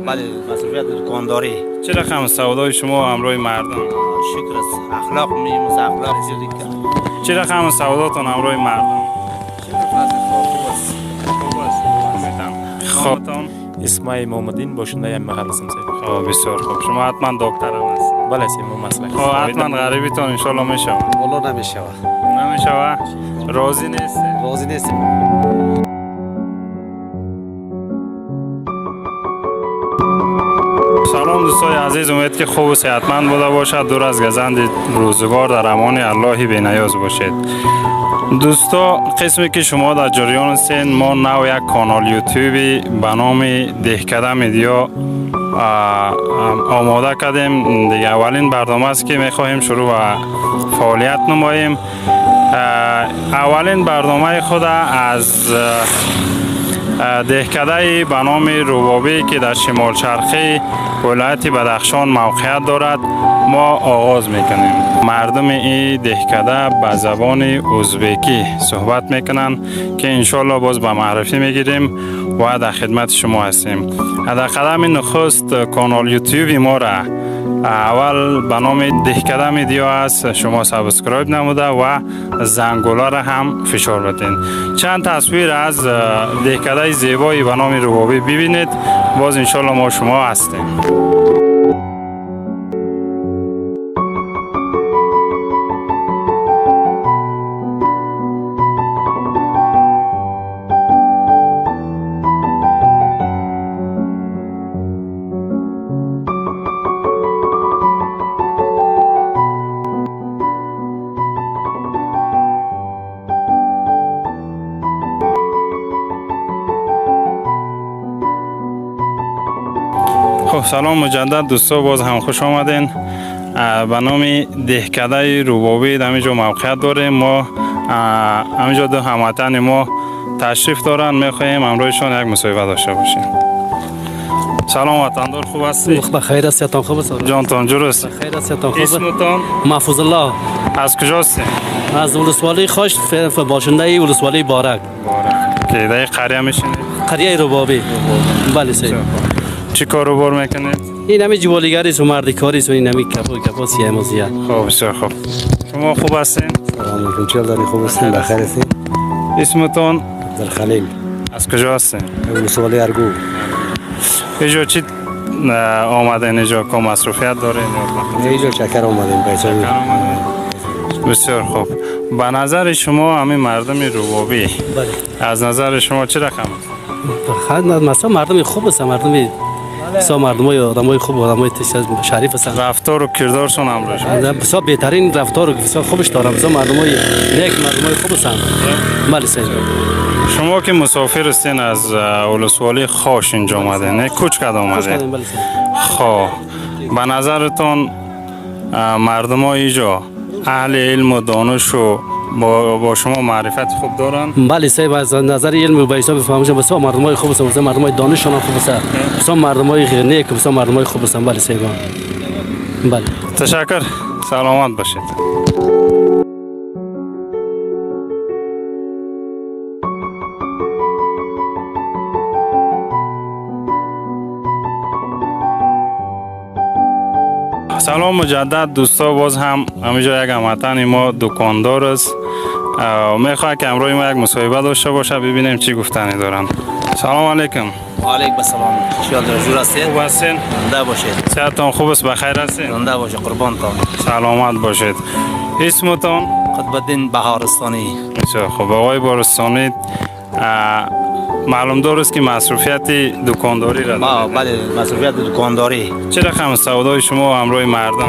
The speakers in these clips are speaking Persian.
بله مسئولیت دکانداری. چه رقم سودای شما همراه مردم؟ شکر است. اخلاق میموس اخلاق زیادی کرد. چه رقم سوداتون همراه مردم؟ خودتون؟ اسماعیل محمدین باشنده این محل هستم. خب بسیار خوب. شما حتما دکتر هم هست. بله سیمون مسئله. خب حتما غریبیتون انشالله میشود. والا نمیشود. نمیشود؟ راضی نیست؟ راضی نیست. سلام دوستای عزیز، امید که خوب و صحتمند بوده باشد، دور از گزند روزگار در امان الله بی‌نیاز باشید. دوستا، قسمی که شما در جریان هستین، ما نو یک کانال یوتیوبی به نام دهکده میدیا آماده کردیم. دیگه اولین برنامه است که میخواهیم شروع به فعالیت نماییم. اولین برنامه خود از دهکده به نام روبابی که در شمال شرقی ولایت بدخشان موقعیت دارد ما آغاز میکنیم. مردم این دهکده به زبان ازبکی صحبت میکنن که انشالله باز به معرفی میگیریم و در خدمت شما هستیم. در قدم نخست کانال یوتیوبی ما را اول به نام دهکده میدیا است، شما سابسکرایب نموده و زنگوله را هم فشار بدین. چند تصویر از دهکده زیبایی به نام روبابی ببینید، باز انشالله ما شما هستیم. خب سلام مجدد دوستا، باز هم خوش آمدین. به نام دهکده روبابی در اینجا موقعیت داریم. ما همینجا دو هموطن ما تشریف دارن، میخواهیم همراهشان یک مصاحبه داشته باشیم. سلام وطندار، خوب هستی؟ بخیر هستید؟ خوب است؟ جانتان جور است؟ بخیر هستید؟ خوب. اسمتان؟ محفوظ الله. از کجا هستی؟ از ولسوالی خوش، باشنده ولسوالی بارک. که در قریه میشینید؟ قریه روبابی. بله سید. چی کاروبار میکنید؟ این همه جوالیگری است و مردکاری است و این همه کپاسی هموزیه. خب بسیار خوب. شما خوب هستین؟ سلام علیکم، چه داری؟ خوب هستین؟ بخیر هستین؟ اسمتان؟ عبدالخلیل. از کجا هستین؟ ولسوالی ارگو. اینجا چی آمدین؟ اینجا که مصروفیت دارین؟ اینجا چکر آمدیم پیچه. بسیار خوب. به نظر شما همین مردم روبابی، بله، از نظر شما چه رقم؟ مثلا مردم خوب است، مردم بسیار مردمای آدمای خوب، آدمای شریف هستند. رفتار و کردارشون همراهش بسیار بهترین رفتار و بسیار خوبش دارم. بسیار مردمای نیک، مردمای خوب هستند. بله سید. شما که مسافر هستین از ولسوالی خوش اینجا آمدین، نه کوچ کد آمدین؟ بله سید. خب به نظرتون مردمای اینجا اهل علم و دانش و با شما معرفت خوب دارن؟ بله سید، از نظر علم و به حساب فهمش بسیار مردمای خوب هستند، بسیار مردمای دانششون خوب هستند، بسیار مردمای نیک، بسیار مردمای خوب هستند. بله سید. بله. تشکر، سلامت باشید. سلام مجدد دوستا، باز هم همینجا یک هموطن ما دکاندار است، میخواد که امروز ما یک مصاحبه داشته باشه، ببینیم چی گفتنی دارن. سلام علیکم. و علیکم السلام. چیکار جور هستید؟ خوب هستین؟ زنده باشید. صحتتان خوب است؟ بخیر هستین؟ زنده باشید قربانتان. سلامت باشید. اسمتان؟ قطب‌الدین بهارستانی. بسیار خوب. آقای بهارستانی، معلوم دارست که مصروفیت دکانداری را دارید؟ بله، مسئولیت دکانداری. چه رقم سودای شما همراه مردم؟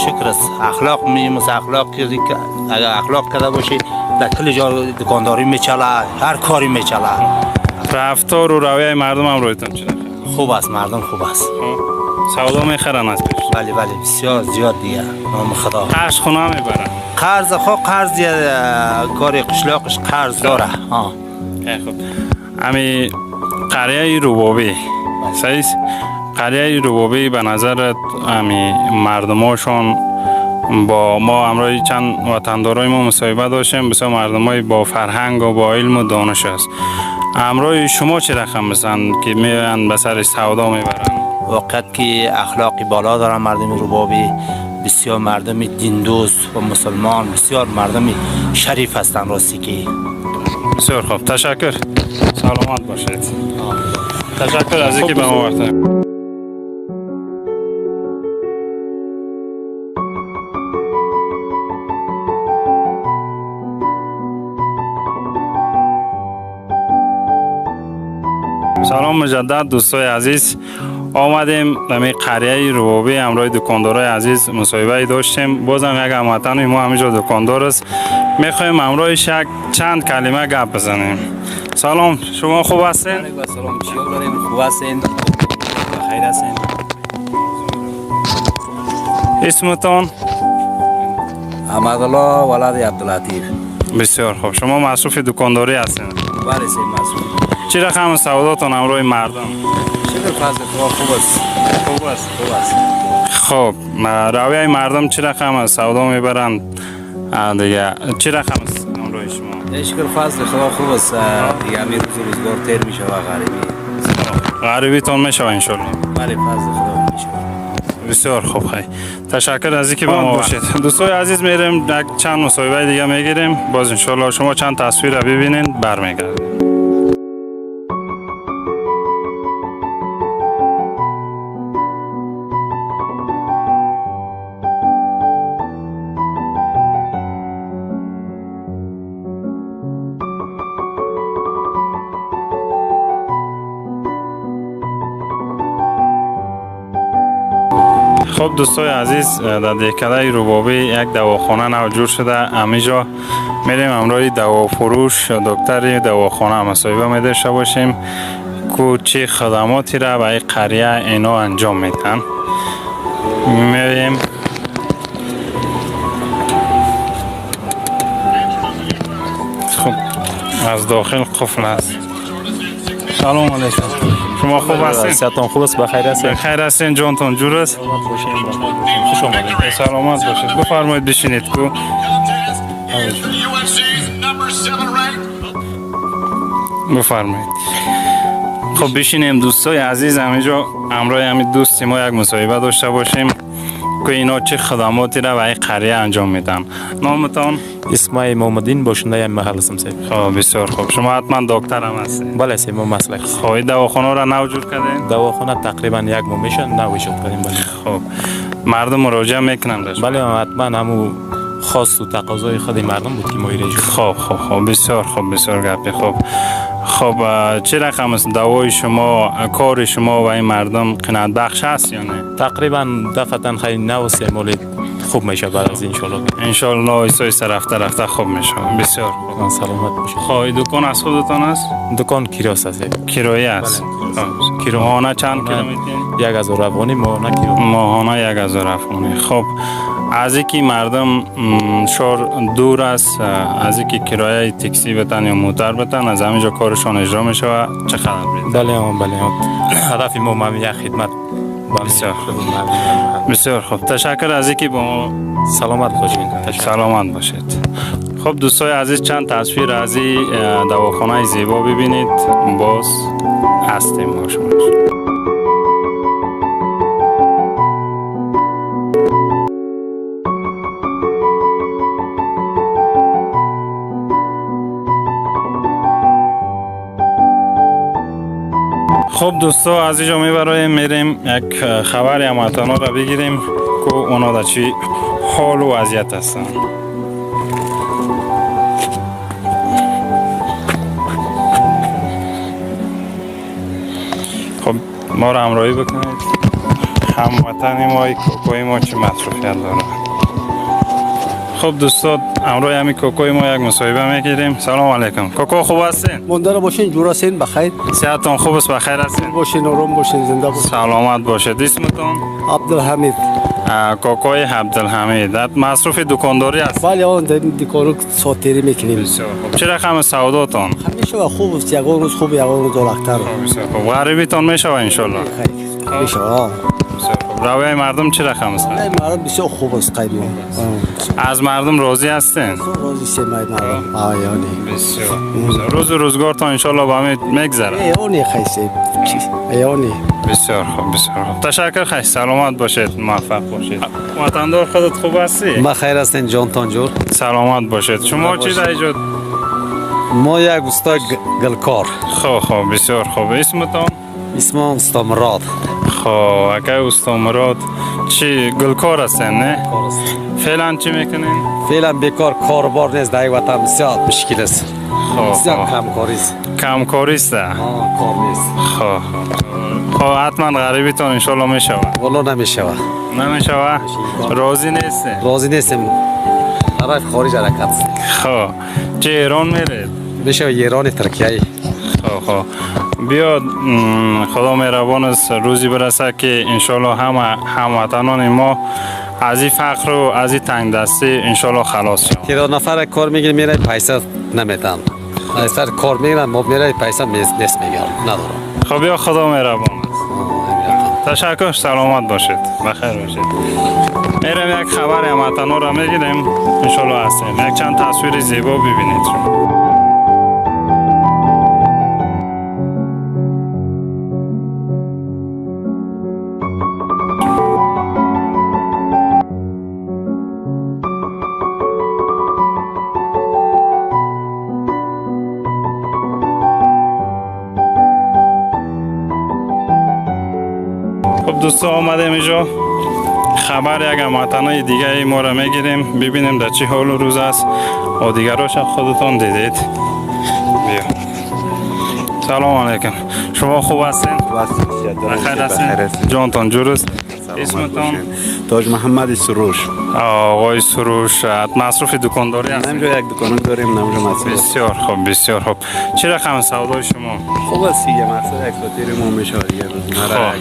شکر است. اخلاق میموس اخلاق کردی که اگر اخلاق کرده باشی در کل جا دکانداری میچله، هر کاری میچله. رفتار و رویه مردم همراهتون چه رقم؟ خوب است، مردم خوب است. سودا میخرن از پیش؟ بله بله، بسیار زیاد دیگه. نام خدا. قرض خونه میبرن؟ قرض قرض کار قشلاقش قرض داره. خب امی قریه روبابی صحیح؟ قریه روبابی به نظرت امی مردماشون با ما همراه چند وطندارای ما مصاحبه داشتیم، بسیار مردمای با فرهنگ و با علم و دانش است. همراه شما چه رقم بسن که میرن به سر سودا میبرن؟ واقعیت که اخلاقی بالا دارن مردم ربابی، بسیار مردم دیندوست و مسلمان، بسیار مردم شریف هستند راستی که. بسیار خوب، تشکر. سلامت باشید. تشکر از اینکه به ما وقت دادید. سلام مجدد دوستای عزیز، آمدیم در قریه ربابی همراه دکاندارای عزیز مصاحبه داشتیم. بازم یک هموطن ما همینجا دکاندار است، میخوایم همراهش چند کلمه گپ بزنیم. سلام، شما خوب هستین؟ سلام، چیکار دارین؟ خوب هستین؟ بخیر هستین؟ اسمتون؟ احمدالله ولد عبداللطیف. بسیار خوب، شما مصروف دکانداری هستین؟ بله سید مسعود. چی رقم سوداتون همراه مردم؟ شکر فضل خدا خوب است. خوب است. خوب است. خب رویه مردم چی رقم سودا میبرند دیگه؟ چی رقم است همراه شما؟ شکر فضل خدا خوب است. دیگه همین روزگار تیر میشه و غریبیتون میشه انشالله. بله فضل خدا میشه. بسیار خوب، خیلی تشکر از اینکه با ما باشید. دوستای عزیز میریم یک چند مصاحبه دیگه میگیریم، باز انشالله شما چند تصویر رو ببینین برمیگردیم. خب دوستای عزیز، در دهکده ربابی یک دواخانه نو جور شده. همینجا میریم همراه دوافروش دکتر دواخانه مصاحبه می‌داشته باشیم که چه خدماتی را به این قریه اینا انجام میدن. میریم خب از داخل قفل است. سلام علیکم، شما خوب هستین؟ صحتتون خوب است؟ بخیر هستین؟ خیر هستین؟ جانتون جور است؟ خوش آمدید. سلامت باشید. بفرمایید بشینید کو. بفرمایید. خب بشینیم دوستای عزیز. همینجا همراه همین دوستی ما یک مصاحبه داشته باشیم که اینا چه خدماتی را به این قریه انجام میدن. نامتان؟ اسمای محمدین، باشنده این محل هستم سید. خب بسیار خوب. شما حتما دکتر هم هستین؟ بله سید، ما مسلک. خب این دواخانه را نو جور کردین؟ دواخانه تقریبا یک ماه میشه نو شد کردیم. بله. خب مردم مراجعه میکنن داشت؟ بله حتما همو خواست و تقاضای خود مردم بود که ما ایره شد. خب بسیار خوب، بسیار گپی خوب. خب چه رقم است دوای شما، کار شما و این مردم قناعت بخش است یا نه؟ تقریبا دفعتا خیلی نو استعمال خوب میشه بعد از انشالله ایسا رفته خوب میشه. بسیار خوب. من سلامت باشید. خب این دکان از خودتان است؟ دکان کیراس است. کرایه است. ماهانه چند کیلومتر؟ 1000 افغانی ماهانه کیلومتر. ماهانه 1000 افغانی. خب از اینکه مردم شهر دور است، از اینکه کرایه تاکسی بتن یا موتر بتن، از همینجا کارشان اجرا میشه و چه خبر برید؟ بله هدف ما یک خدمت. بسیار خوب، تشکر از اینکه با ما. سلامت باشید. سلامت باشید. خب دوستای عزیز، چند تصویر از این دواخانه زیبا ببینید. باز هستیم با شما. خب دوستا، از اینجا میریم یک خبری هموطنا را بگیریم که اونا در چی حال و وضعیت هستن. خب ما را همراهی بکنید. هموطن ما کوکوی ما چه مصروفیت داره. خب دوستان، همراه همین کوکوی ما یک مصاحبه میگیریم. سلام علیکم. کوکو خوب هستین؟ ماندار باشین، جور هستین، بخیر صحتتون خوب است؟ بخیر هستین؟ باشین، آرام باشین، زنده باشین. سلامت باشید. اسمتون؟ عبدالحمید. کوکوی عبدالحمید. مصروف دکانداری است؟ بله، اون دکانو ساتری میکنیم. بسیار خوب. چه رقم سوداتون؟ همیشه خوب است، یگان روز خوب، یگان روز دلختر. بسیار خوب. غریبیتون میشه ان شاء الله. خیر میشه. بسیار خوب. رویه مردم چه رقم است؟ مردم بسیار خوب است قیمه. از مردم راضی هستین؟ روزی سه مردم. آیانی. بسیار. روز و روزگار تا انشالله با همه میگذره. ایانی خیلی. ایانی. بسیار خوب بسیار خوب. تشکر خیلی سلامت باشید موفق باشید. وطندار خودت خوب هستی؟ ما خیر هستین جان تانجور. سلامت باشید. شما چی در اینجا؟ ما یک استا گلکار. خوب بسیار خوب. اسمتان؟ اسم استا مراد. خب اگه استا مراد چی گلکار هستین نه؟ فعلا چی میکنین؟ فعلا بیکار کاربار نیست در وطن بسیار مشکل است. بسیار خب کمکاری است. کمکاری است. کار نیست. خب حتما غریبیتان انشالله میشود. والا نمیشوه. نمیشود؟ راضی نیستی؟ راضی نیستیم. طرف خارج حرکت. خب چه ایران میرید؟ میشه ایران ترکیه. خب بیاد خدا مهربان است روزی برسه که انشالله همه هموطنان ما از این فقر و از این تنگ دستی انشالله خلاص شد. که نفر کار میگیره میره پیسه نمیدن. از سر کار میگیرن ما میره پیسه نیست میگیرن ندارم. خب بیا خدا مهربان است. تشکر سلامت باشید بخیر باشید. میرم یک خبر هموطنان را میگیریم انشالله هستیم. یک چند تصویر زیبا ببینید شما. خب دوستان آمدیم اینجا خبر یک هموطنای دیگه ما را میگیریم ببینیم در چه حال و روز است و دیگراش خودتان دیدید. بیا سلام علیکم شما خوب هستین؟ بخیر هستین؟ جانتان جورست؟ اسمتان؟ تاج محمد سروش. آقای سروش مصروف دکانداری هستین؟ نمیجا یک دکان داریم نمیجا مصروف. بسیار خوب بسیار خوب. چه رقم سودای شما؟ خوب است دیگه مثلا یک ساعتی ما میشه دیگه روزمره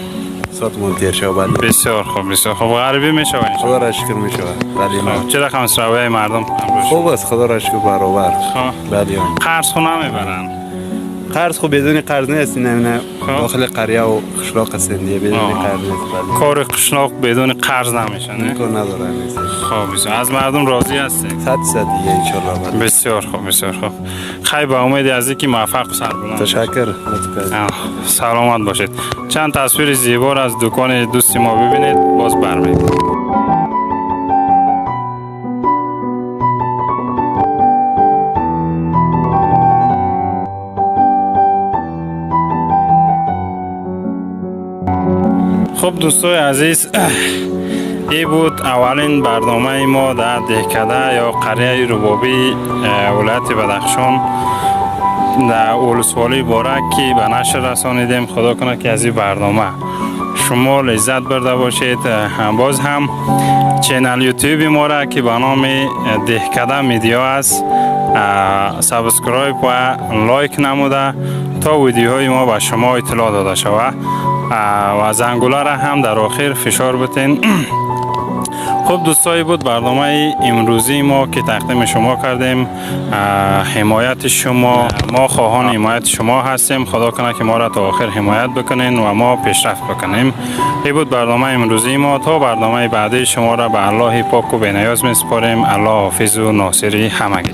ساعت منتیر شود. بسیار خوب بسیار خوب. غریبی میشه خدا را شکر میشه. خب چه رقم سروای مردم؟ خوب است خدا را شکر برابر. خب بله. قرض خو نمیبرن؟ قرض خوب بدون قرض نیست نه داخل قریه و قشلاق هستن دیگه بدون قرض نیست. کار قشلاق بدون قرض نمیشه نه؟ کار نداره نیست. خب بسیار از مردم راضی هستی؟ 100% دیگه ان شاء الله. بسیار خوب بسیار خوب. خیلی با امید از اینکه موفق و سربلند تشکر. سلامت باشید. چند تصویر زیبا را از دکان دوستی ما ببینید باز برمیگردیم. خب دوستای عزیز این بود اولین برنامه ما در دهکده یا قریه ربابی ولایت بدخشان در ولسوالی بارک که به نشر رسانیدیم. خدا کنه که از این برنامه شما لذت برده باشید. باز هم چینل یوتیوب ما را که به نام دهکده میدیا است سابسکرایب و لایک نموده تا ویدیوهای ما به شما اطلاع داده شود و زنگوله را هم در آخر فشار بتین. خب دوستایی بود برنامه امروزی ما که تقدیم شما کردیم. حمایت شما ما خواهان حمایت شما هستیم. خدا کنه که ما را تا آخر حمایت بکنین و ما پیشرفت بکنیم. این بود برنامه امروزی ما. تا برنامه بعدی شما را به الله پاک و بی‌نیاز می‌سپاریم. الله حافظ و ناصری همگی.